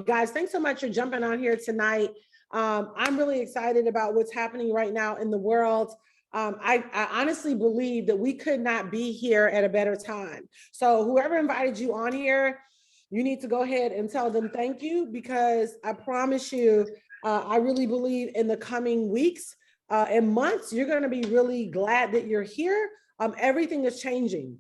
Guys, thanks so much for jumping on here tonight. I'm really excited about what's happening right now in the world. I honestly believe that we could not be here at a better time. So whoever invited you on here, you need to go ahead and tell them thank you, because I promise you, I really believe in the coming weeks and months, you're going to be really glad that you're here. Everything is changing.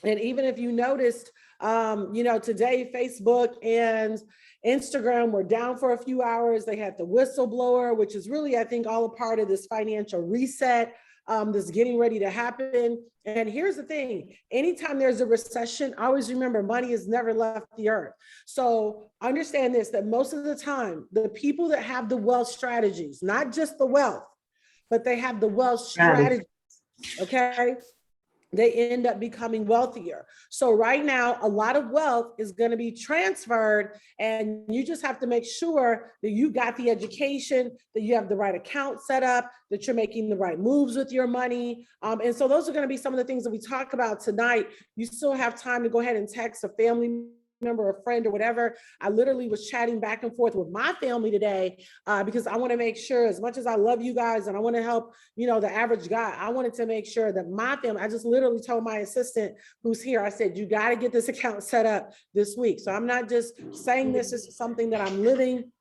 And even if you noticed, today Facebook and Instagram were down for a few hours. They had the whistleblower, which is really, I think, all a part of this financial reset that's getting ready to happen. And here's the thing, anytime there's a recession, always remember money has never left the earth. So understand this, that most of the time, the people that have the wealth strategies, not just the wealth, but they have the wealth strategies, okay? They end up becoming wealthier. So right now, a lot of wealth is going to be transferred, and you just have to make sure that you got the education, that you have the right account set up, that you're making the right moves with your money. And so those are going to be some of the things that we talk about tonight. You still have time to go ahead and text a family member, a friend, or whatever. I literally was chatting back and forth with my family today because I want to make sure, as much as I love you guys and I want to help, the average guy, I wanted to make sure that my family, I just literally told my assistant who's here, I said, you got to get this account set up this week. So I'm not just saying this is something that I'm living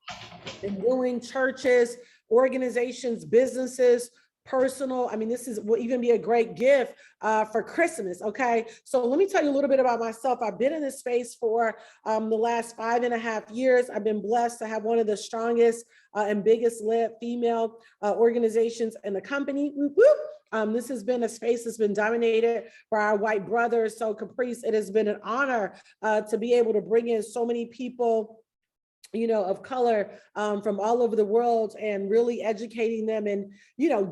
and doing. Churches, organizations, businesses, personal. I mean, will even be a great gift for Christmas. Okay. So let me tell you a little bit about myself. I've been in this space for the last 5.5 years. I've been blessed to have one of the strongest and biggest led female organizations in the company. Whoop, whoop. This has been a space that's been dominated by our white brothers. So Caprice, it has been an honor to be able to bring in so many people of color from all over the world, and really educating them and,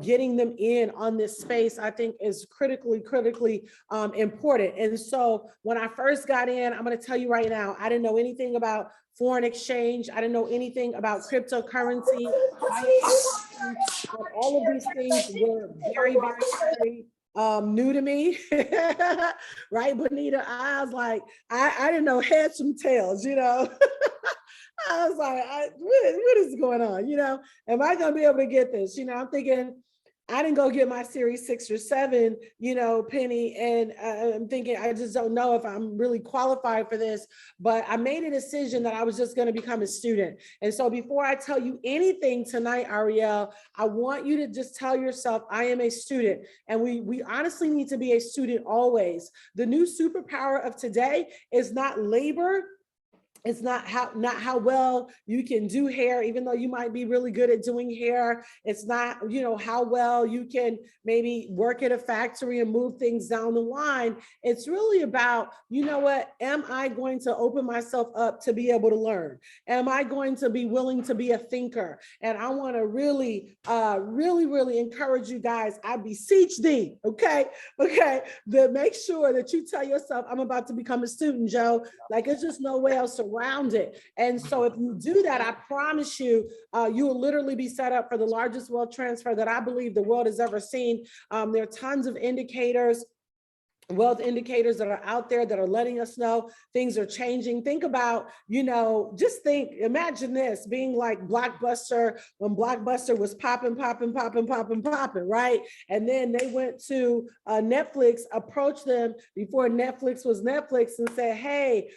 getting them in on this space, I think is critically important. And so when I first got in, I'm going to tell you right now, I didn't know anything about foreign exchange. I didn't know anything about cryptocurrency. All of these things were very, very new to me, right, Bonita? I was like, I didn't know heads from tails, I was like, what is going on? Am I going to be able to get this? I'm thinking, I didn't go get my series 6 or 7, Penny. And I'm thinking, I just don't know if I'm really qualified for this, but I made a decision that I was just going to become a student. And so before I tell you anything tonight, Ariel, I want you to just tell yourself, I am a student. And we honestly need to be a student always. The new superpower of today is not labor. It's not how well you can do hair, even though you might be really good at doing hair. It's not, how well you can maybe work at a factory and move things down the line. It's really about, what, am I going to open myself up to be able to learn? Am I going to be willing to be a thinker? And I want to really encourage you guys. I beseech thee, okay, to make sure that you tell yourself, I'm about to become a student, Joe. Like, it's just no way else to around it. And so if you do that, I promise you, you will literally be set up for the largest wealth transfer that I believe the world has ever seen. There are tons of wealth indicators that are out there that are letting us know things are changing. Think about, imagine this being like Blockbuster, when Blockbuster was popping, right? And then they went to Netflix, approached them before Netflix was Netflix, and said, hey,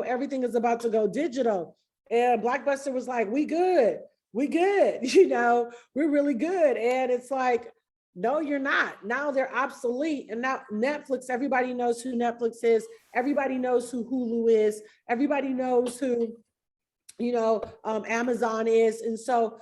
everything is about to go digital. And Blockbuster was like, we good, we're really good. And it's like, no, you're not. Now they're obsolete. And now Netflix, everybody knows who Netflix is. Everybody knows who Hulu is. Everybody knows who, Amazon is. And so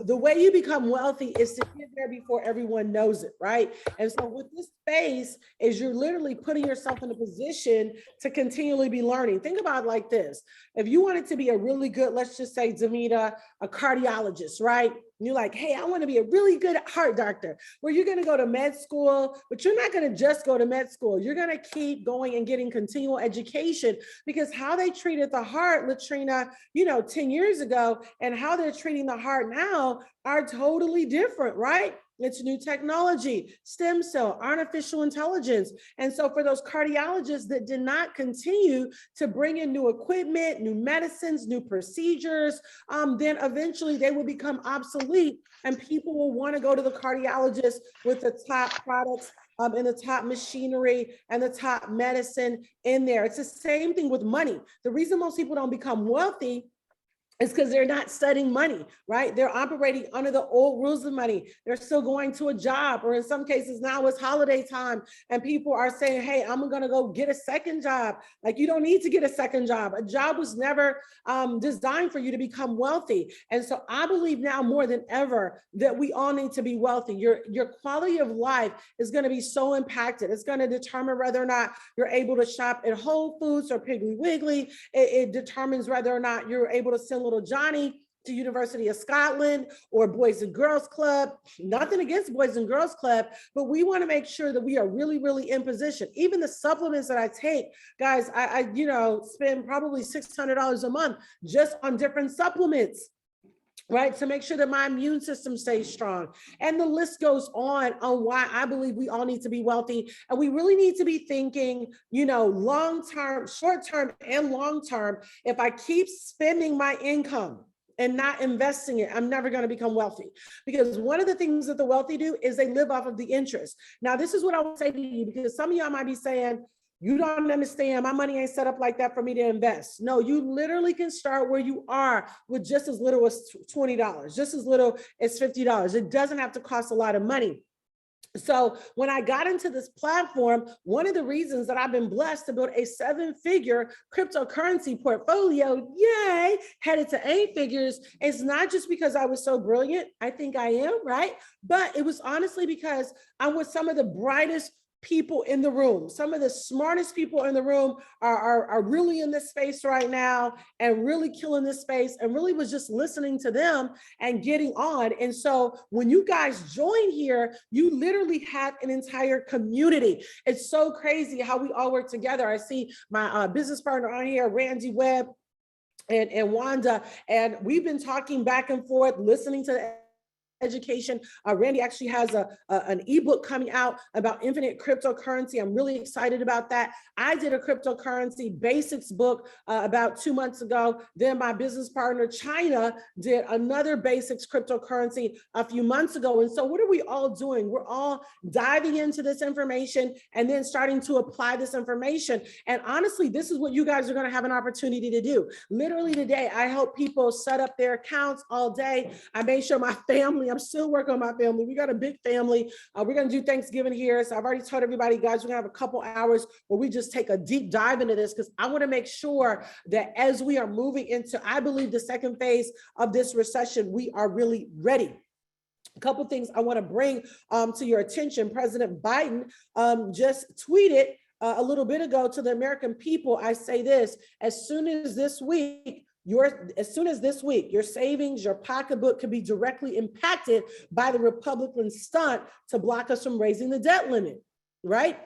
the way you become wealthy is to get there before everyone knows it, right? And so with this space is you're literally putting yourself in a position to continually be learning. Think about it like this. If you wanted to be a really good, let's just say, Demita, a cardiologist, right? You're like, hey, I want to be a really good heart doctor. Well, you're going to go to med school, but you're not going to just go to med school. You're going to keep going and getting continual education, because how they treated the heart, Latrina, 10 years ago, and how they're treating the heart now are totally different, right? it's new technology, stem cell, artificial intelligence. And so for those cardiologists that did not continue to bring in new equipment, new medicines, new procedures, then eventually they will become obsolete and people will want to go to the cardiologist with the top products and the top machinery and the top medicine in there. It's the same thing with money. The reason most people don't become wealthy it's because they're not studying money, right? They're operating under the old rules of money. They're still going to a job, or in some cases now it's holiday time and people are saying, hey, I'm gonna go get a second job. Like you don't need to get a second job. A job was never designed for you to become wealthy. And so I believe now more than ever that we all need to be wealthy. Your quality of life is gonna be so impacted. It's gonna determine whether or not you're able to shop at Whole Foods or Piggly Wiggly. It determines whether or not you're able to send little Johnny to University of Scotland or Boys and Girls Club. Nothing against Boys and Girls Club, but we want to make sure that we are really, really in position. Even the supplements that I take, guys, I spend probably $600 a month just on different supplements, right? To make sure that my immune system stays strong. And the list goes on why I believe we all need to be wealthy. And we really need to be thinking, long-term, short-term and long-term. If I keep spending my income and not investing it, I'm never going to become wealthy. Because one of the things that the wealthy do is they live off of the interest. Now, this is what I would say to you, because some of y'all might be saying, you don't understand, my money ain't set up like that for me to invest. No, you literally can start where you are with just as little as $20, just as little as $50. It doesn't have to cost a lot of money. So when I got into this platform, one of the reasons that I've been blessed to build a 7-figure cryptocurrency portfolio, yay, headed to 8 figures, is not just because I was so brilliant. I think I am, right? But it was honestly because I'm with some of the brightest people in the room. Some of the smartest people in the room are really in this space right now and really killing this space, and really was just listening to them and getting on. And so when you guys join here, you literally have an entire community. It's so crazy how we all work together. I see my business partner on here, Randy Webb and Wanda, and we've been talking back and forth, listening to the education. Randy actually has an ebook coming out about infinite cryptocurrency. I'm really excited about that. I did a cryptocurrency basics book about 2 months ago. Then my business partner, China, did another basics cryptocurrency a few months ago. And so what are we all doing? We're all diving into this information and then starting to apply this information. And honestly, this is what you guys are going to have an opportunity to do. Literally today, I help people set up their accounts all day. I made sure my family, I'm still working on my family. We got a big family. We're going to do Thanksgiving here. So I've already told everybody, guys, we're going to have a couple hours where we just take a deep dive into this, because I want to make sure that as we are moving into, I believe, the second phase of this recession, we are really ready. A couple things I want to bring to your attention. President Biden just tweeted a little bit ago to the American people. I say this, as soon as this week, your savings, your pocketbook could be directly impacted by the Republican stunt to block us from raising the debt limit, right?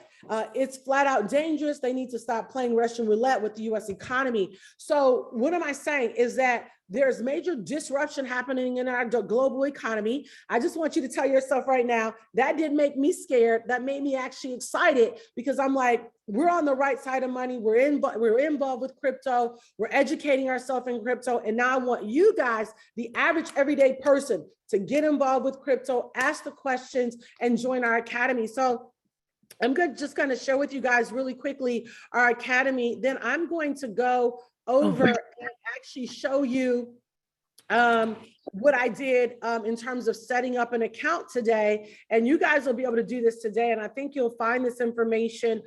It's flat out dangerous. They need to stop playing Russian roulette with the US economy. So what am I saying is that there's major disruption happening in our global economy. I just want you to tell yourself right now, that didn't make me scared. That made me actually excited, because I'm like, we're on the right side of money. We're involved with crypto. We're educating ourselves in crypto. And now I want you guys, the average everyday person, to get involved with crypto, ask the questions, and join our academy. So I'm just going to share with you guys really quickly our academy. Then I'm going to go over and actually show you what I did in terms of setting up an account today. And you guys will be able to do this today. And I think you'll find this information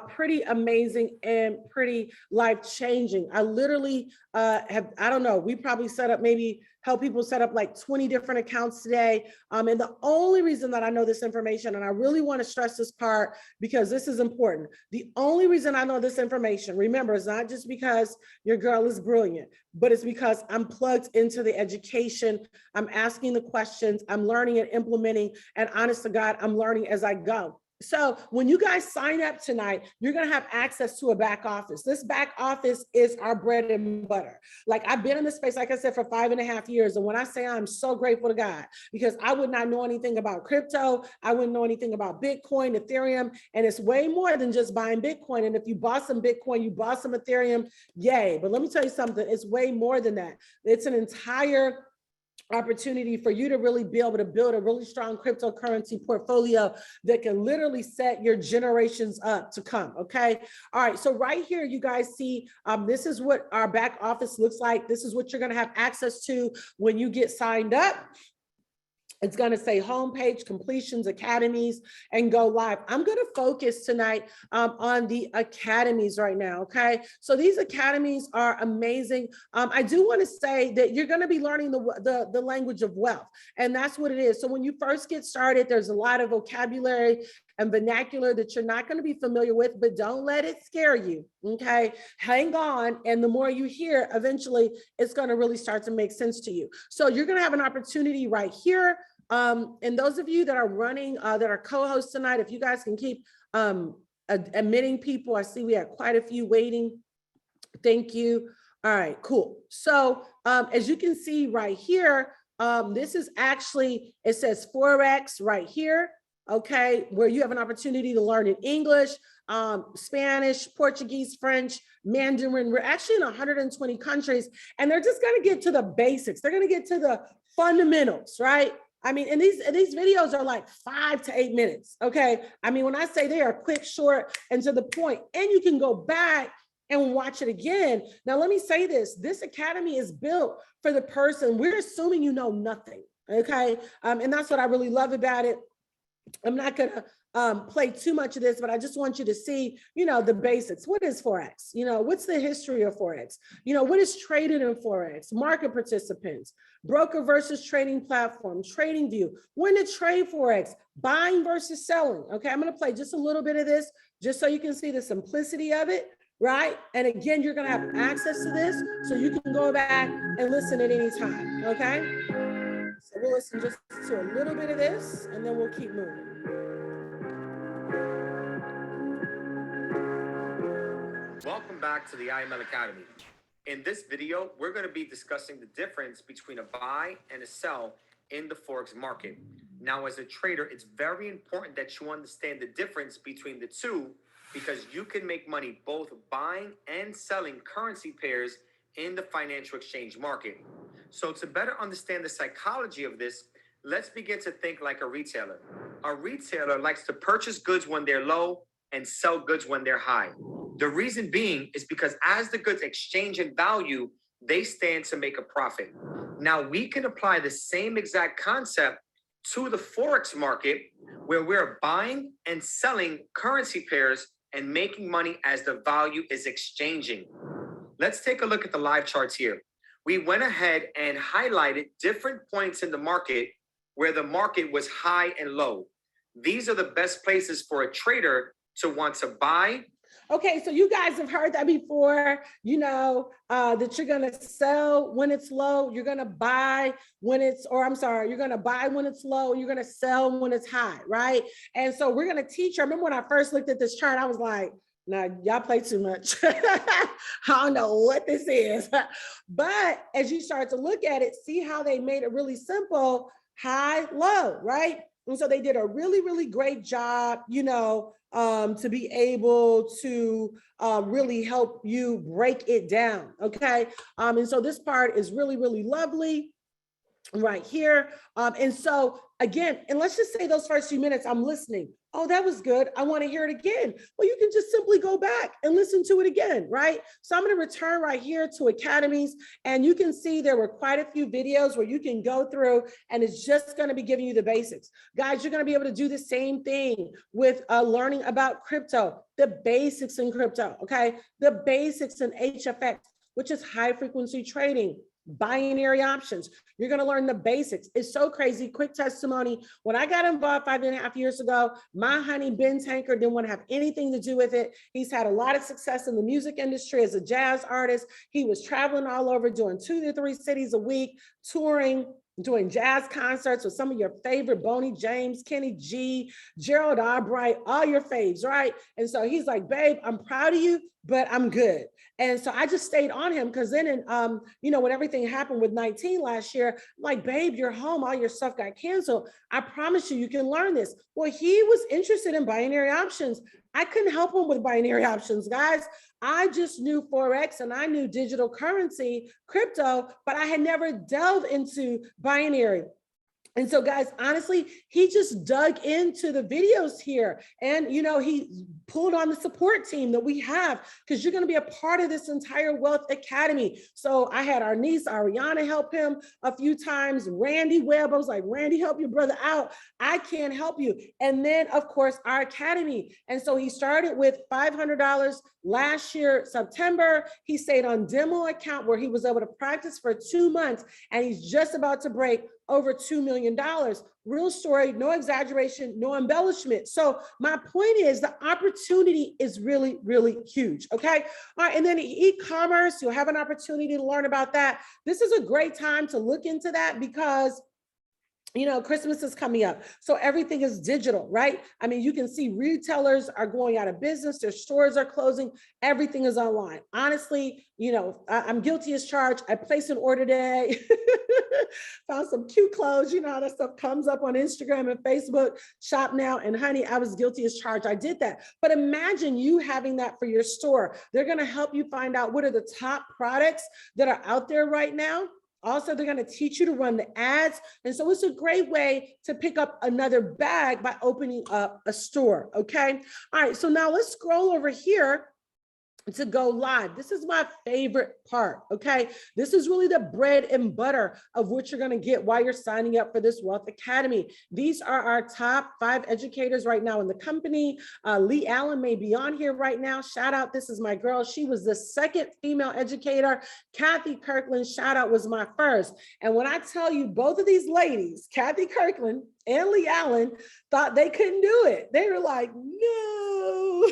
pretty amazing and pretty life-changing. I literally I don't know, we probably set up, maybe help people set up like 20 different accounts today. And the only reason that I know this information, and I really want to stress this part because this is important. The only reason I know this information, remember, it's not just because your girl is brilliant, but it's because I'm plugged into the education. I'm asking the questions, I'm learning and implementing, and honest to God, I'm learning as I go. So when you guys sign up tonight, you're going to have access to a back office. This back office is our bread and butter. Like, I've been in this space, like I said, for 5.5 years. And when I say I'm so grateful to God, because I would not know anything about crypto. I wouldn't know anything about Bitcoin, Ethereum, and it's way more than just buying Bitcoin. And if you bought some Bitcoin, you bought some Ethereum, yay. But let me tell you something, it's way more than that. It's an entire opportunity for you to really be able to build a really strong cryptocurrency portfolio that can literally set your generations up to come. Okay. All right. So right here, you guys see, this is what our back office looks like. This is what you're going to have access to when you get signed up. It's going to say homepage, completions, academies, and go live. I'm going to focus tonight on the academies right now, okay? So these academies are amazing. I do want to say that you're going to be learning the language of wealth, and that's what it is. So when you first get started, there's a lot of vocabulary and vernacular that you're not going to be familiar with, but don't let it scare you, okay? Hang on, and the more you hear, eventually it's going to really start to make sense to you. So you're going to have an opportunity right here. And those of you that are running, that are co-hosts tonight, if you guys can keep admitting people, I see we have quite a few waiting. Thank you. All right, cool. So as you can see right here, this is actually, it says Forex right here, okay, where you have an opportunity to learn in English, Spanish, Portuguese, French, Mandarin. We're actually in 120 countries, and they're just going to get to the basics. They're going to get to the fundamentals, right? I mean, and these videos are like 5 to 8 minutes, okay? I mean, when I say they are quick, short, and to the point, and you can go back and watch it again. Now, let me say this. This academy is built for the person. We're assuming you know nothing, okay? And that's what I really love about it. I'm not going to play too much of this, but I just want you to see, you know, the basics. What is Forex? You know, what's the history of Forex? You know, what is traded in Forex? Market participants, broker versus trading platform, trading view, when to trade Forex, buying versus selling. Okay, I'm going to play just a little bit of this just so you can see the simplicity of it, right? And again, you're going to have access to this so you can go back and listen at any time, okay? So we'll listen just to a little bit of this and then we'll keep moving. Welcome back to the IML Academy. In this video, we're going to be discussing the difference between a buy and a sell in the Forex market. Now, as a trader, it's very important that you understand the difference between the two because you can make money both buying and selling currency pairs in the financial exchange market. So to better understand the psychology of this, let's begin to think like a retailer. A retailer likes to purchase goods when they're low and sell goods when they're high. The reason being is because as the goods exchange in value, they stand to make a profit. Now we can apply the same exact concept to the Forex market where we're buying and selling currency pairs and making money as the value is exchanging. Let's take a look at the live charts here. We went ahead and highlighted different points in the market where the market was high and low. These are the best places for a trader to want to buy. Okay, so you guys have heard that before, you know, that you're going to sell when it's low, you're going to buy when it's, or I'm sorry, you're going to buy when it's low, you're going to sell when it's high, right? And so we're going to teach you. I remember when I first looked at this chart, I was like, nah, y'all play too much. I don't know what this is. But as you start to look at it, see how they made it really simple, high, low, right? And so they did a really, really great job, you know, to be able to really help you break it down, okay? And so this part is really, really lovely right here. And so again, and let's just say those first few minutes, I'm listening. Oh, that was good. I want to hear it again. Well, you can just simply go back and listen to it again, right? So I'm going to return right here to academies, and you can see there were quite a few videos where you can go through, and it's just going to be giving you the basics. Guys, you're going to be able to do the same thing with learning about crypto, the basics in crypto, okay? The basics in HFX, which is high frequency trading. Binary options. You're going to learn the basics. It's so crazy. Quick testimony. When I got involved 5.5 years ago, my honey, Ben Tanker, didn't want to have anything to do with it. He's had a lot of success in the music industry as a jazz artist. He was traveling all over, doing 2 to 3 cities a week, touring. doing jazz concerts with some of your favorite Boney James, Kenny G, Gerald Albright, all your faves, right? And so he's like, babe, I'm proud of you, but I'm good. And so I just stayed on him because then, when everything happened with 19 last year, I'm like, babe, you're home, all your stuff got canceled. I promise you, you can learn this. Well, he was interested in binary options. I couldn't help him with binary options, guys. I just knew Forex and I knew digital currency, crypto, but I had never delved into binary. And so, guys, honestly, he just dug into the videos here and, he pulled on the support team that we have because you're going to be a part of this entire Wealth Academy. So I had our niece, Ariana, help him a few times. Randy Webb, I was like, Randy, help your brother out. I can't help you. And then, of course, our academy. And so he started with $500 last year, September. He stayed on demo account where he was able to practice for 2 months, and he's just about to break over $2 million. Real story, no exaggeration, no embellishment. So my point is the opportunity is really, really huge. Okay. All right. And then e-commerce, you'll have an opportunity to learn about that. This is a great time to look into that because Christmas is coming up. So everything is digital, right? I mean, you can see retailers are going out of business. Their stores are closing. Everything is online. Honestly, I'm guilty as charged. I placed an order today, found some cute clothes. How that stuff comes up on Instagram and Facebook, shop now. And honey, I was guilty as charged. I did that. But imagine you having that for your store. They're going to help you find out what are the top products that are out there right now. Also, they're going to teach you to run the ads. And so it's a great way to pick up another bag by opening up a store. Okay. All right. So now let's scroll over here to go live. This is my favorite part. Okay. This is really the bread and butter of what you're going to get while you're signing up for this Wealth Academy. These are our top 5 educators right now in the company. Lee Allen may be on here right now. Shout out. This is my girl. She was the second female educator. Kathy Kirkland, shout out, was my first. And when I tell you both of these ladies, Kathy Kirkland and Lee Allen, thought they couldn't do it. They were like, no.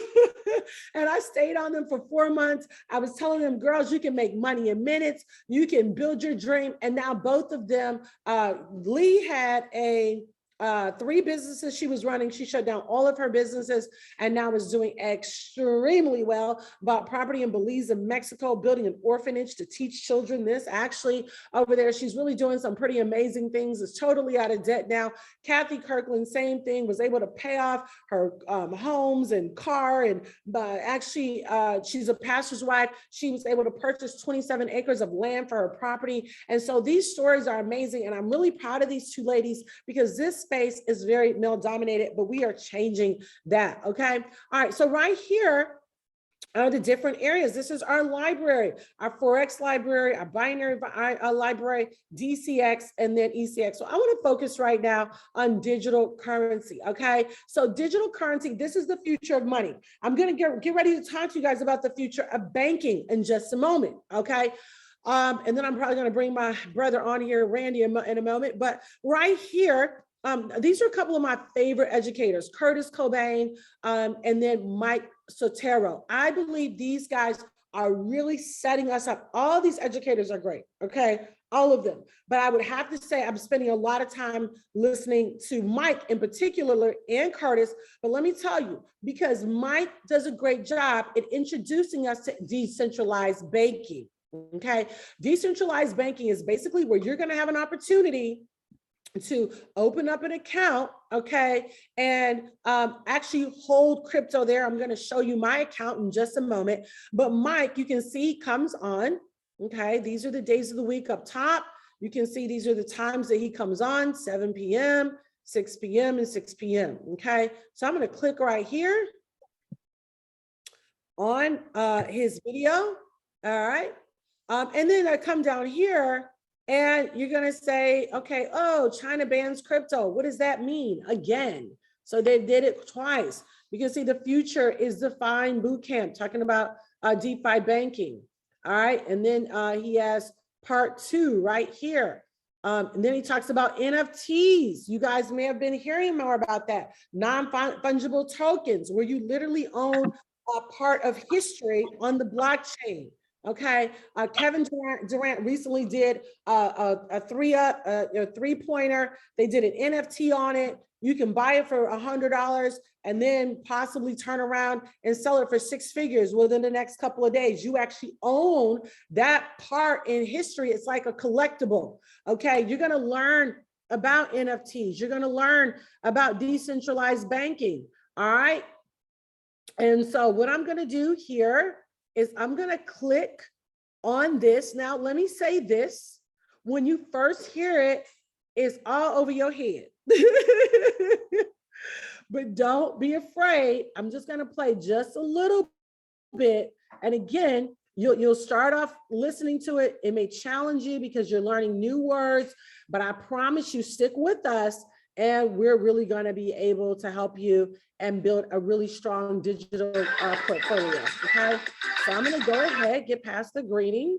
And I stayed on them for 4 months. I was telling them, girls, you can make money in minutes. You can build your dream. And now both of them, Lee had 3 businesses she was running. She shut down all of her businesses and now is doing extremely well. Bought property in Belize and Mexico, building an orphanage to teach children this. Actually, over there, she's really doing some pretty amazing things. Is totally out of debt now. Kathy Kirkland, same thing, was able to pay off her homes and car. And actually, she's a pastor's wife. She was able to purchase 27 acres of land for her property. And so these stories are amazing. And I'm really proud of these 2 ladies because this space is very male dominated, but we are changing that. Okay. All right. So right here are the different areas. This is our library, our Forex library, our binary library, DCX, and then ECX. So I want to focus right now on digital currency. Okay. So digital currency, this is the future of money. I'm going to get ready to talk to you guys about the future of banking in just a moment. Okay. And then I'm probably going to bring my brother on here, Randy, in a moment. But right here, these are a couple of my favorite educators, Curtis Cobain, and then Mike Sotero. I believe these guys are really setting us up. All these educators are great, okay? All of them. But I would have to say I'm spending a lot of time listening to Mike in particular and Curtis. But let me tell you, because Mike does a great job at introducing us to decentralized banking, okay? Decentralized banking is basically where you're going to have an opportunity to open up an account, okay, and actually hold crypto there. I'm going to show you my account in just a moment. But Mike, you can see, comes on, okay? These are the days of the week up top. You can see these are the times that he comes on, 7 p.m., 6 p.m., and 6 p.m., okay? So I'm going to click right here on his video, all right? And then I come down here, and you're going to say, okay, oh, China bans crypto. What does that mean? Again, so they did it twice. You can see the future is defined bootcamp, talking about DeFi banking. All right. And then he has part 2 right here. And then he talks about NFTs. You guys may have been hearing more about that. Non-fungible tokens, where you literally own a part of history on the blockchain. Okay, Kevin Durant recently did a three-pointer. They did an NFT on it. You can buy it for $100 and then possibly turn around and sell it for 6 figures within the next couple of days. You actually own that part in history. It's like a collectible. Okay, you're going to learn about NFTs. You're going to learn about decentralized banking. All right. And so what I'm going to do here is I'm going to click on this. Now, let me say this. When you first hear it, it's all over your head. But don't be afraid. I'm just going to play just a little bit. And again, you'll start off listening to it. It may challenge you because you're learning new words, but I promise you, stick with us and we're really going to be able to help you and build a really strong digital portfolio. Okay, so I'm going to go ahead, get past the greeting.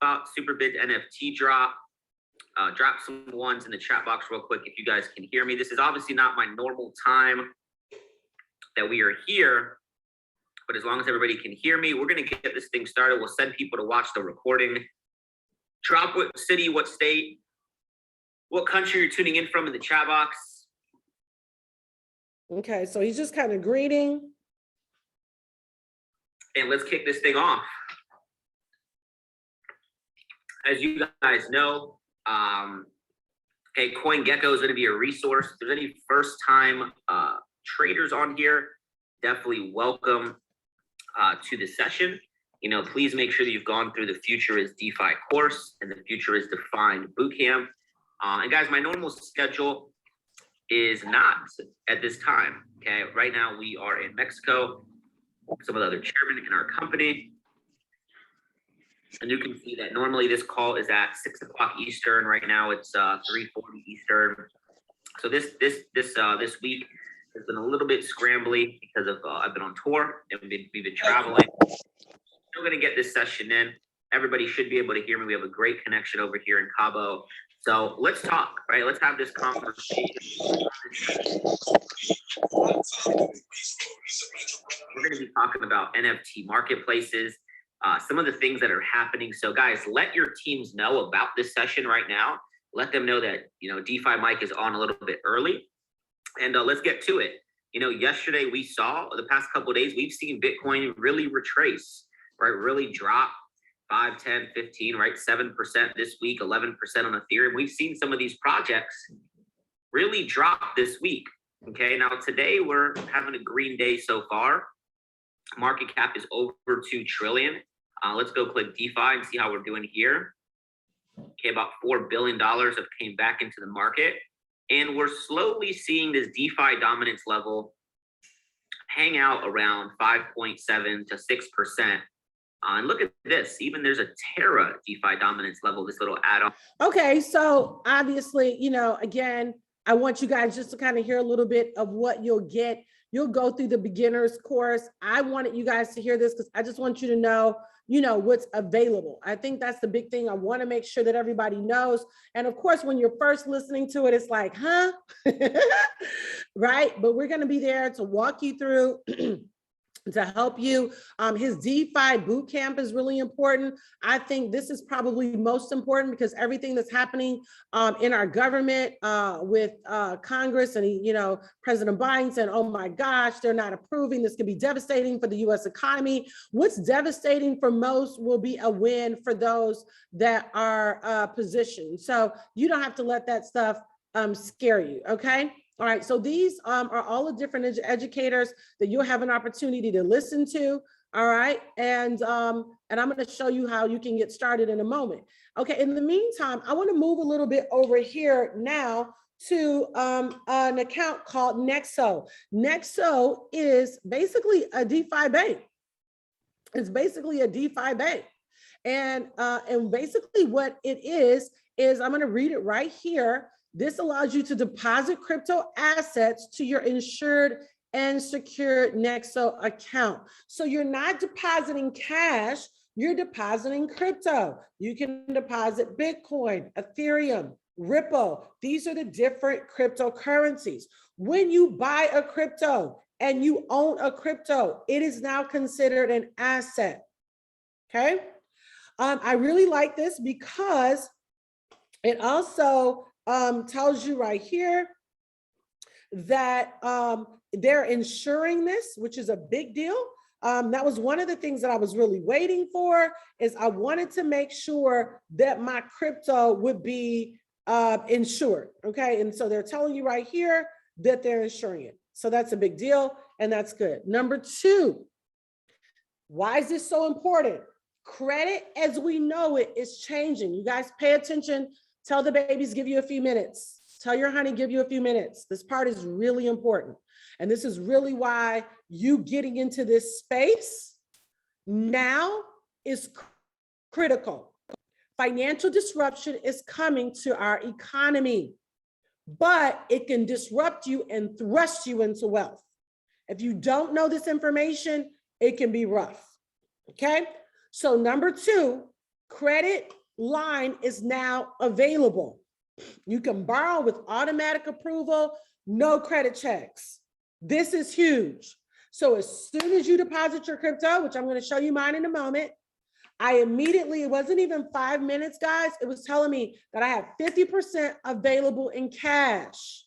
About Superbid NFT drop. Drop some ones in the chat box real quick if you guys can hear me. This is obviously not my normal time that we are here, but as long as everybody can hear me, we're going to get this thing started. We'll send people to watch the recording. Drop what city, what state, what country you're tuning in from in the chat box. Okay, so he's just kind of greeting. And let's kick this thing off. As you guys know, CoinGecko is going to be a resource. If there's any first-time traders on here, definitely welcome to the session. Please make sure that you've gone through the Future is DeFi course and the Future is Defined bootcamp. And guys, my normal schedule is not at this time. Okay, right now we are in Mexico. Some of the other chairmen in our company. And you can see that normally this call is at 6 o'clock Eastern. Right now it's 3:40 Eastern. So this week has been a little bit scrambly because of I've been on tour and we've been traveling. Still gonna get this session in. Everybody should be able to hear me. We have a great connection over here in Cabo. So let's talk, right? Let's have this conversation. We're gonna be talking about NFT marketplaces. Some of the things that are happening. So guys, let your teams know about this session right now. Let them know that, DeFi Mike is on a little bit early and let's get to it. Yesterday we saw, the past couple of days, we've seen Bitcoin really retrace, right? Really drop 5, 10, 15, right? 7% this week, 11% on Ethereum. We've seen some of these projects really drop this week. Okay, now today we're having a green day so far. Market cap is over 2 trillion. Let's go click DeFi and see how we're doing here. Okay, about $4 billion have came back into the market. And we're slowly seeing this DeFi dominance level hang out around 5.7 to 6%. And look at this, even there's a Terra DeFi dominance level, this little add-on. Okay, so obviously, again, I want you guys just to kind of hear a little bit of what you'll get. You'll go through the beginner's course. I wanted you guys to hear this because I just want you to know, what's available. I think that's the big thing. I want to make sure that everybody knows. And of course, when you're first listening to it, it's like, huh? Right? But we're going to be there to walk you through to help you. His DeFi bootcamp is really important. I think this is probably most important because everything that's happening in our government with Congress and, President Biden saying, oh my gosh, they're not approving. This could be devastating for the US economy. What's devastating for most will be a win for those that are positioned. So you don't have to let that stuff scare you, okay? All right, so these are all the different educators that you'll have an opportunity to listen to. All right, and I'm going to show you how you can get started in a moment. Okay, in the meantime, I want to move a little bit over here now to an account called Nexo. Nexo is basically a DeFi bank. It's basically a DeFi bank, and basically what it is I'm going to read it right here. This allows you to deposit crypto assets to your insured and secured Nexo account. So you're not depositing cash, you're depositing crypto. You can deposit Bitcoin, Ethereum, Ripple. These are the different cryptocurrencies. When you buy a crypto and you own a crypto, it is now considered an asset. Okay. I really like this because it also tells you right here that they're insuring this, which is a big deal. That was one of the things that I was really waiting for, is I wanted to make sure that my crypto would be insured. Okay. And so they're telling you right here that they're insuring it. So that's a big deal, and that's good. Number two, why is this so important? Credit as we know it is changing. You guys pay attention. Tell the babies, give you a few minutes. Tell your honey, give you a few minutes. This part is really important. And this is really why you getting into this space now is critical. Financial disruption is coming to our economy, but it can disrupt you and thrust you into wealth. If you don't know this information, it can be rough. Okay. So number two, credit line is now available. You can borrow with automatic approval, no credit checks. This is huge. So as soon as you deposit your crypto, which I'm going to show you mine in a moment, I immediately, it wasn't even 5 minutes, guys. It was telling me that I have 50% available in cash.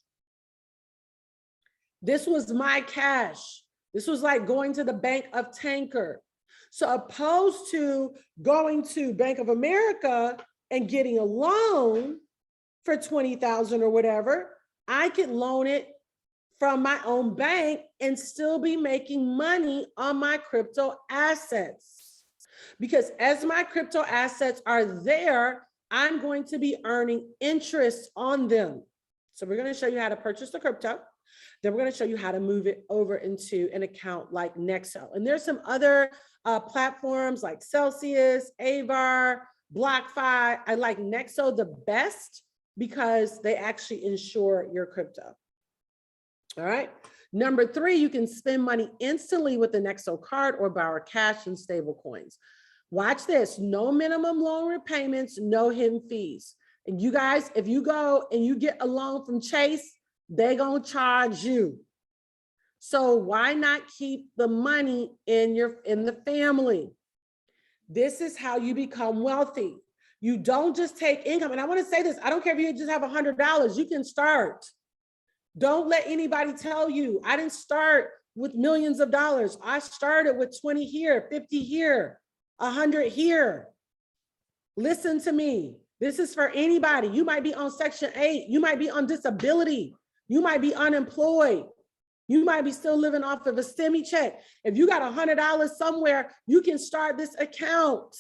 This was my cash. This was like going to the Bank of Tanker. So opposed to going to Bank of America and getting a loan for 20,000 or whatever, I could loan it from my own bank and still be making money on my crypto assets. Because as my crypto assets are there, I'm going to be earning interest on them. So we're going to show you how to purchase the crypto. Then we're going to show you how to move it over into an account like Nexo. And there's some other platforms like Celsius, Avar, BlockFi. I like Nexo the best because they actually insure your crypto. All right. Number three, you can spend money instantly with the Nexo card or borrow cash and stable coins. Watch this. No minimum loan repayments, no hidden fees. And you guys, if you go and you get a loan from Chase, they're going to charge you. So why not keep the money in the family? This is how you become wealthy. You don't just take income. And I want to say this, I don't care if you just have $100, you can start. Don't let anybody tell you, I didn't start with millions of dollars. I started with 20 here, 50 here, 100 here. Listen to me. This is for anybody. You might be on Section 8. You might be on disability. You might be unemployed. You might be still living off of a stimmy check. If you got $100 somewhere, you can start this account.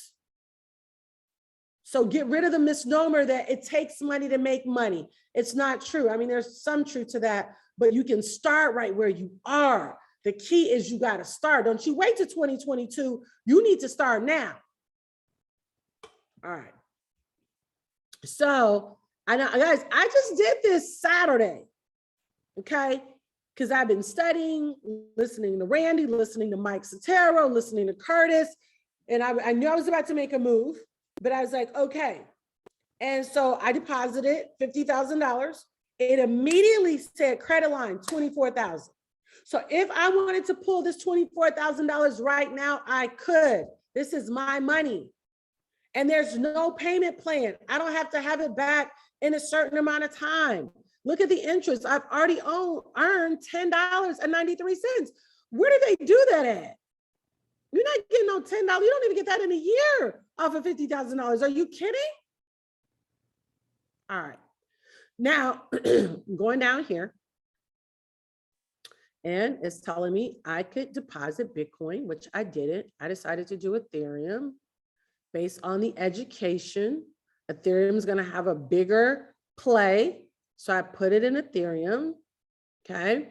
So get rid of the misnomer that it takes money to make money. It's not true. I mean, there's some truth to that, but you can start right where you are. The key is you got to start. Don't you wait till 2022. You need to start now. All right. So I know, guys, I just did this Saturday. Okay. Because I've been studying, listening to Randy, listening to Mike Sotero, listening to Curtis. And I knew I was about to make a move, but I was like, okay. And so I deposited $50,000. It immediately said credit line, $24,000. So if I wanted to pull this $24,000 right now, I could. This is my money. And there's no payment plan. I don't have to have it back in a certain amount of time. Look at the interest. I've already earned $10.93. Where do they do that at? You're not getting no $10. You don't even get that in a year off of $50,000. Are you kidding? All right. Now, going down here, and it's telling me I could deposit Bitcoin, which I didn't. I decided to do Ethereum based on the education. Ethereum is going to have a bigger play. So I put it in Ethereum. Okay.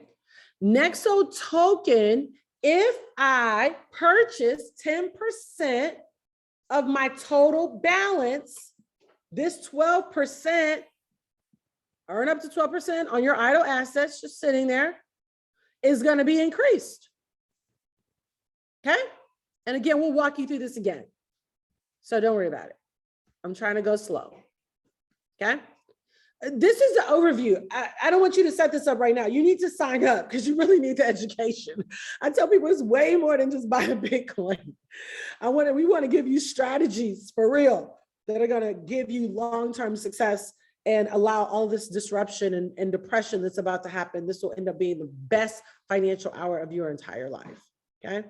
Nexo token, if I purchase 10% of my total balance, this 12%, earn up to 12% on your idle assets just sitting there, is going to be increased. Okay. And again, we'll walk you through this again. So don't worry about it. I'm trying to go slow. Okay. this is the overview. I don't want you to set this up right now. You need to sign up because you really need the education. I tell people it's way more than just buying Bitcoin. We want to give you strategies for real that are going to give you long-term success and allow all this disruption and depression that's about to happen. This will end up being the best financial hour of your entire life. Okay.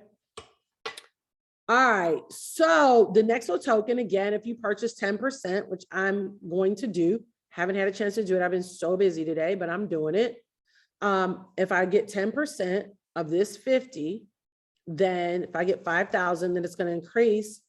All right. So the Nexo token, again, if you purchase 10%, which I'm going to do, haven't had a chance to do it. I've been so busy today, but I'm doing it. If I get 10% of this 50, then if I get 5,000, then it's going to increase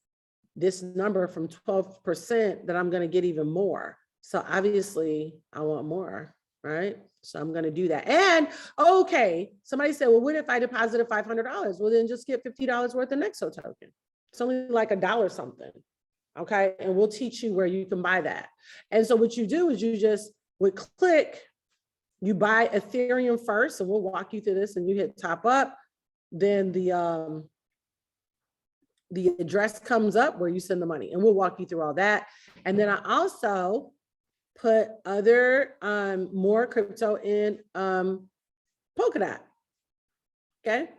this number from 12% that I'm going to get even more. So obviously I want more, right? So I'm going to do that. And okay, somebody said, well, what if I deposited $500? Well, then just get $50 worth of Nexo token. It's only like $1 something. Okay. And we'll teach you where you can buy that. And so what you do is you just would click, you buy Aetherium first, and we'll walk you through this, and you hit top up. Then the address comes up where you send the money, and we'll walk you through all that. And then I also put other more crypto in Polkadot. Okay.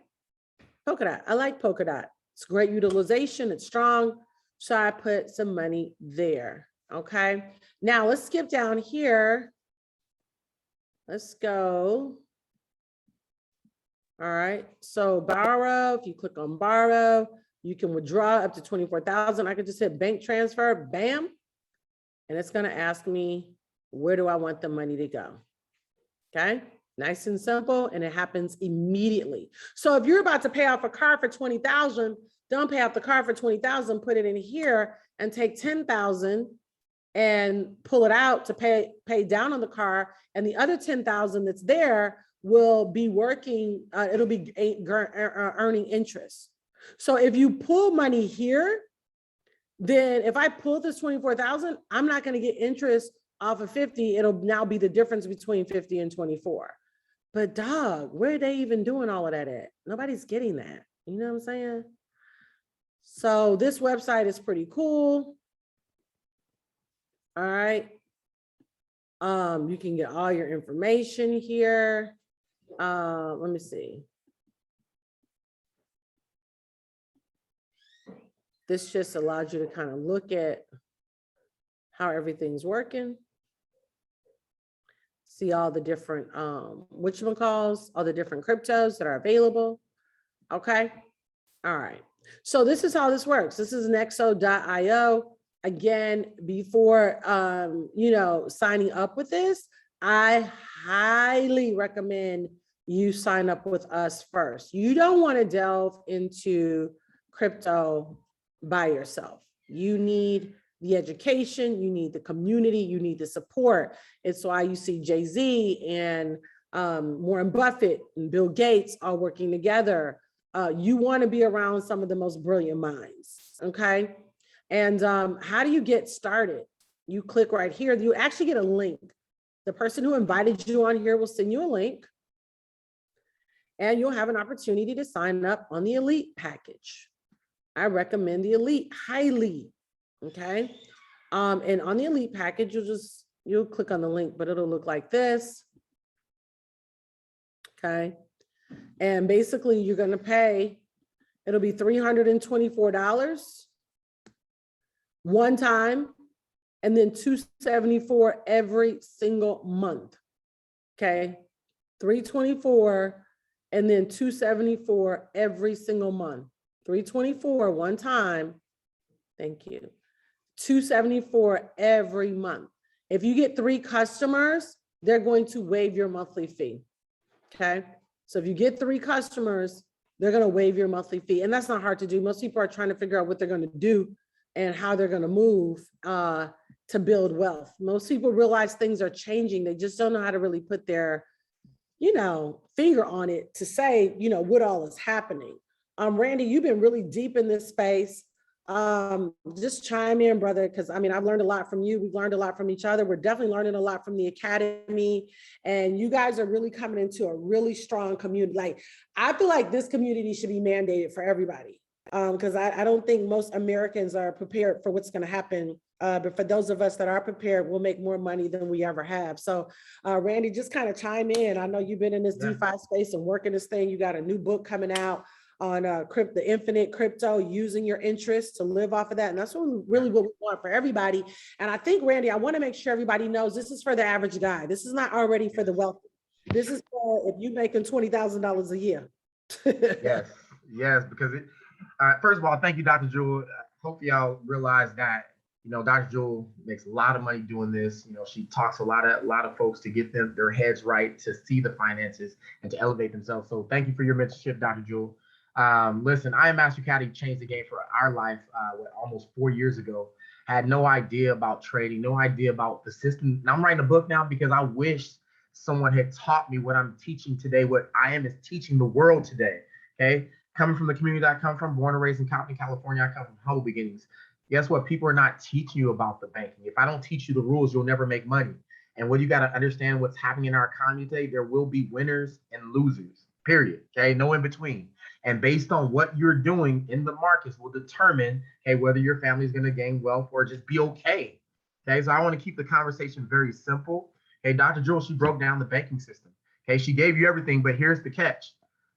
Polkadot. I like Polkadot. It's great utilization. It's strong. So I put some money there. Okay. Now let's skip down here. Let's go. All right. So borrow, if you click on borrow, you can withdraw up to 24,000. I could just hit bank transfer, bam. And it's going to ask me, where do I want the money to go? Okay. Nice and simple. And it happens immediately. So if you're about to pay off a car for 20,000, don't pay off the car for 20,000, put it in here and take 10,000 and pull it out to pay down on the car. And the other 10,000 that's there will be working. It'll be earning interest. So if you pull money here, then if I pull this 24,000, I'm not going to get interest off of 50. It'll now be the difference between 50 and 24. But dog, where are they even doing all of that at? Nobody's getting that. You know what I'm saying? So this website is pretty cool. All right. You can get all your information here. Let me see. This just allows you to kind of look at how everything's working. See all the different, whatchamacalls, all the different cryptos that are available. Okay. All right. So this is how this works. This is nexo.io. Again, before, signing up with this, I highly recommend you sign up with us first. You don't want to delve into crypto by yourself. You need the education, you need the community, you need the support. It's why you see Jay-Z and Warren Buffett and Bill Gates all working together. You want to be around some of the most brilliant minds, okay? And how do you get started? You click right here. You actually get a link. The person who invited you on here will send you a link, and you'll have an opportunity to sign up on the Elite package. I recommend the Elite highly, okay? And on the Elite package, you'll click on the link, but it'll look like this, okay? And basically you're gonna pay, it'll be $324 one time, and then $274 every single month, okay? $324 and then $274 every single month. $324 one time, thank you. $274 every month. If you get 3 customers, they're going to waive your monthly fee, okay? So if you get 3 customers, they're gonna waive your monthly fee. And that's not hard to do. Most people are trying to figure out what they're gonna do and how they're gonna move to build wealth. Most people realize things are changing. They just don't know how to really put their, finger on it to say, what all is happening. Randy, you've been really deep in this space. Just chime in, brother, because I've learned a lot from you. We've learned a lot from each other. We're definitely learning a lot from the academy, and you guys are really coming into a really strong community. Like, I feel like this community should be mandated for everybody. because I don't think most Americans are prepared for what's going to happen. But for those of us that are prepared, we'll make more money than we ever have. So, Randy, just kind of chime in. I know you've been in this DeFi space and working this thing. You got a new book coming out on the infinite crypto, using your interest to live off of that. And that's really what we want for everybody. And I think, Randy, I want to make sure everybody knows this is for the average guy. This is not already for the wealthy. This is for if you're making $20,000 a year. Yes, because first of all, thank you, Dr. Jewel. Hope y'all realize that, Dr. Jewel makes a lot of money doing this. She talks a lot of folks to get their heads right, to see the finances and to elevate themselves. So thank you for your mentorship, Dr. Jewel. Listen, I Am Master Caddy changed the game for our life almost 4 years ago. I had no idea about trading, no idea about the system. And I'm writing a book now because I wish someone had taught me what I'm teaching today, what I am is teaching the world today. Okay. Coming from the community that I come from, born and raised in Compton, California, I come from humble beginnings. Guess what? People are not teaching you about the banking. If I don't teach you the rules, you'll never make money. And what you got to understand what's happening in our economy today, there will be winners and losers, period. Okay. No in between. And based on what you're doing in the markets will determine, hey, whether your family is going to gain wealth or just be okay. Okay. So I want to keep the conversation very simple. Hey, Dr. Jewel, she broke down the banking system. Okay. She gave you everything, but here's the catch.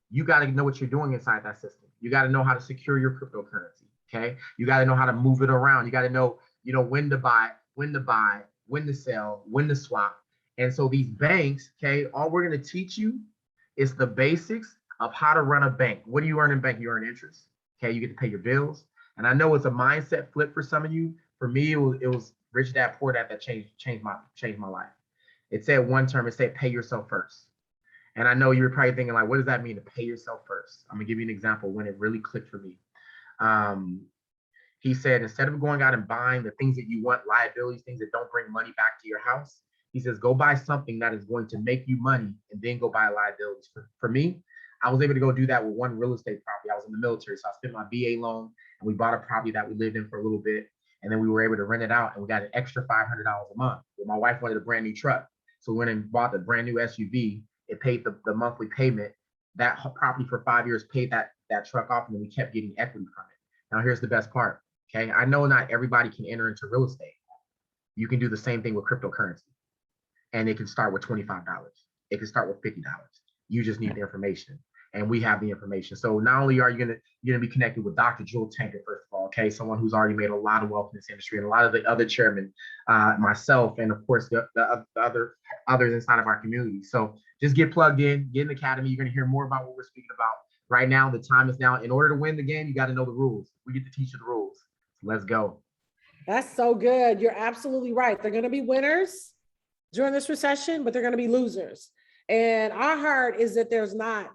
You got to know what you're doing inside that system. You got to know how to secure your cryptocurrency. Okay. You got to know how to move it around. You got to know, when to buy, when to sell, when to swap. And so these banks, okay, all we're going to teach you is the basics of how to run a bank. What do you earn in bank? You earn interest. Okay. You get to pay your bills. And I know it's a mindset flip for some of you. For me, it was Rich Dad Poor Dad that changed my life. It said one term, it said pay yourself first. And I know you're probably thinking like, what does that mean to pay yourself first? I'm gonna give you an example when it really clicked for me. He said, instead of going out and buying the things that you want, liabilities, things that don't bring money back to your house, he says, go buy something that is going to make you money and then go buy liabilities. For me, I was able to go do that with one real estate property. I was in the military, so I spent my VA loan and we bought a property that we lived in for a little bit. And then we were able to rent it out and we got an extra $500 a month. Well, my wife wanted a brand new truck. So we went and bought a brand new SUV. It paid the monthly payment. That property for 5 years paid that truck off, and then we kept getting equity from it. Now, here's the best part. Okay. I know not everybody can enter into real estate. You can do the same thing with cryptocurrency. And it can start with $25. It can start with $50. You just need the information. And we have the information. So not only are you gonna be connected with Dr. Jewel Tankard, first of all, okay, someone who's already made a lot of wealth in this industry, and a lot of the other chairmen, myself, and of course the others inside of our community. So just get plugged in, get in the academy. You're gonna hear more about what we're speaking about right now. The time is now. In order to win the game, you got to know the rules. We get to teach you the rules. So let's go. That's so good. You're absolutely right. They're gonna be winners during this recession, but they're gonna be losers. And our heart is that there's not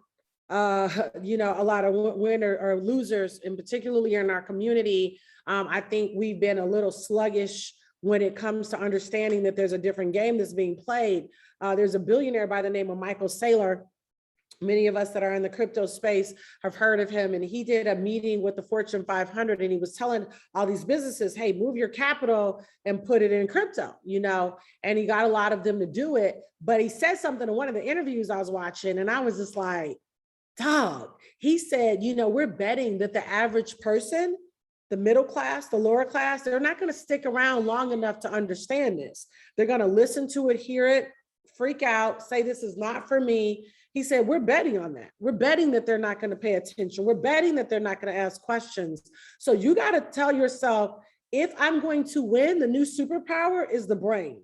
a lot of winners or losers, and particularly in our community. I think we've been a little sluggish when it comes to understanding that there's a different game that's being played. There's a billionaire by the name of Michael Saylor. Many of us that are in the crypto space have heard of him, and he did a meeting with the Fortune 500, and he was telling all these businesses, hey, move your capital and put it in crypto, and he got a lot of them to do it. But he said something in one of the interviews I was watching, and I was just like, dog, he said, we're betting that the average person, the middle class, the lower class, they're not going to stick around long enough to understand this. They're going to listen to it, hear it, freak out, say, this is not for me. He said, we're betting on that. We're betting that they're not going to pay attention. We're betting that they're not going to ask questions. So you got to tell yourself, if I'm going to win, the new superpower is the brain,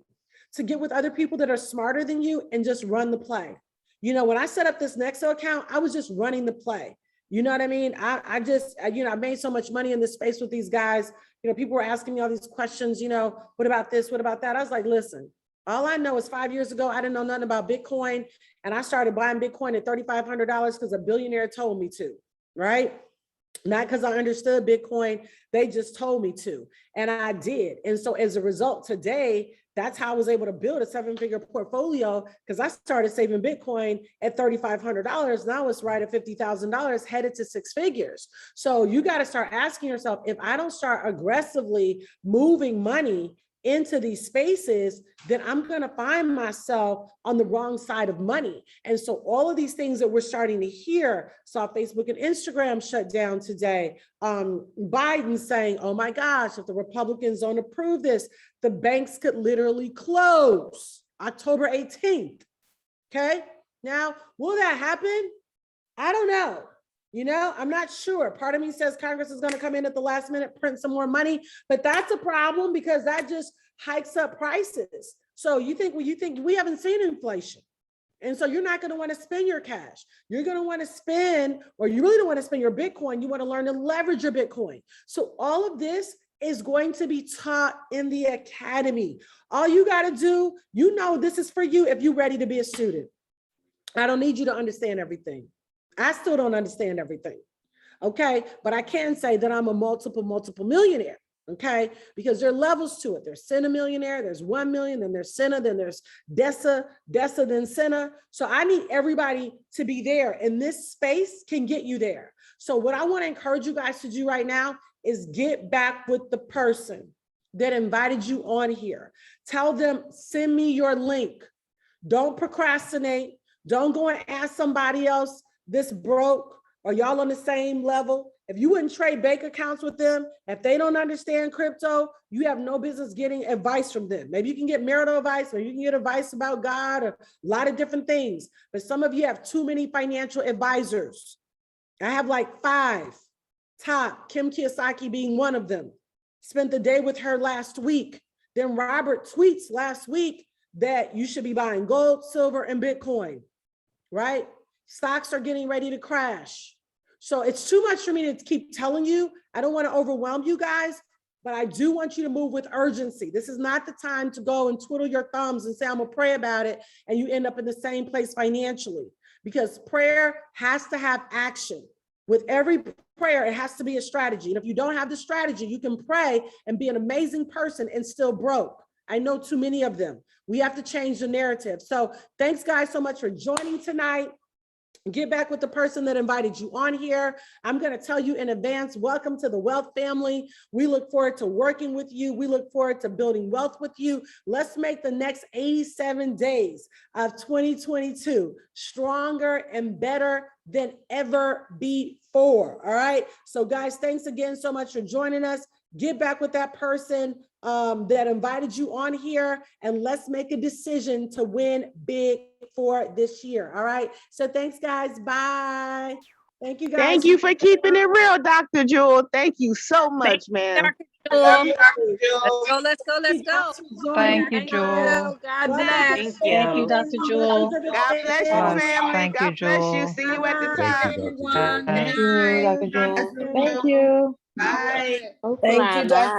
to get with other people that are smarter than you and just run the play. When I set up this Nexo account, I was just running the play. You know what I mean? I made so much money in this space with these guys. People were asking me all these questions, what about this? What about that? I was like, listen, all I know is 5 years ago, I didn't know nothing about Bitcoin. And I started buying Bitcoin at $3,500 because a billionaire told me to, right? Not because I understood Bitcoin. They just told me to. And I did. And so as a result, today, that's how I was able to build a 7-figure portfolio, because I started saving Bitcoin at $3,500. Now it's right at $50,000, headed to 6 figures. So you got to start asking yourself, if I don't start aggressively moving money into these spaces, then I'm going to find myself on the wrong side of money. And so all of these things that we're starting to hear, saw Facebook and Instagram shut down today, Biden saying, oh my gosh, if the Republicans don't approve this, the banks could literally close October 18th. Okay. Now, will that happen? I don't know. You know, I'm not sure. Part of me says Congress is going to come in at the last minute, print some more money, but that's a problem because that just hikes up prices. So you think we haven't seen inflation. And so you're not going to want to spend your cash. You're going to want to spend, or you really don't want to spend your Bitcoin. You want to learn to leverage your Bitcoin. So all of this is going to be taught in the academy. All you got to do, you know, this is for you if you're ready to be a student. I don't need you to understand everything. I still don't understand everything. Okay. But I can say that I'm a multiple millionaire. Okay. Because there are levels to it. There's Senna millionaire, there's 1 million, then there's Senna, then there's Dessa, then Senna. So I need everybody to be there, and this space can get you there. So what I want to encourage you guys to do right now is get back with the person that invited you on here. Tell them, send me your link. Don't procrastinate. Don't go and ask somebody else this broke, or y'all on the same level. If you wouldn't trade bank accounts with them, if they don't understand crypto, you have no business getting advice from them. Maybe you can get marital advice, or you can get advice about God, or a lot of different things. But some of you have too many financial advisors. I have like 5 top, Kim Kiyosaki being one of them. Spent the day with her last week. Then Robert tweets last week that you should be buying gold, silver, and Bitcoin, right? Stocks are getting ready to crash. So it's too much for me to keep telling you. I don't want to overwhelm you guys, but I do want you to move with urgency. This is not the time to go and twiddle your thumbs and say, I'm gonna pray about it, and you end up in the same place financially, because prayer has to have action. With every prayer, it has to be a strategy. And if you don't have the strategy, you can pray and be an amazing person and still broke. I know too many of them. We have to change the narrative. So thanks guys so much for joining tonight. Get back with the person that invited you on here. I'm going to tell you in advance, welcome to the wealth family. We look forward to working with you. We look forward to building wealth with you. Let's make the next 87 days of 2022 stronger and better than ever before. All right. So guys, thanks again so much for joining us. Get back with that person that invited you on here, and let's make a decision to win big for this year. All right. So thanks, guys. Bye. Thank you, guys. Thank you for keeping it real, Dr. Jewel. Thank you so much, man. Let's go. Thank you, Jewel. God bless. Thank Thank you, you. Dr. Jewel. God bless you, family. Thank you, God bless you. Jewel. See you at the Bye, top. everyone. Thank Good you, night. Dr. Jewel. Thank you. Bye. Thank you, Dr.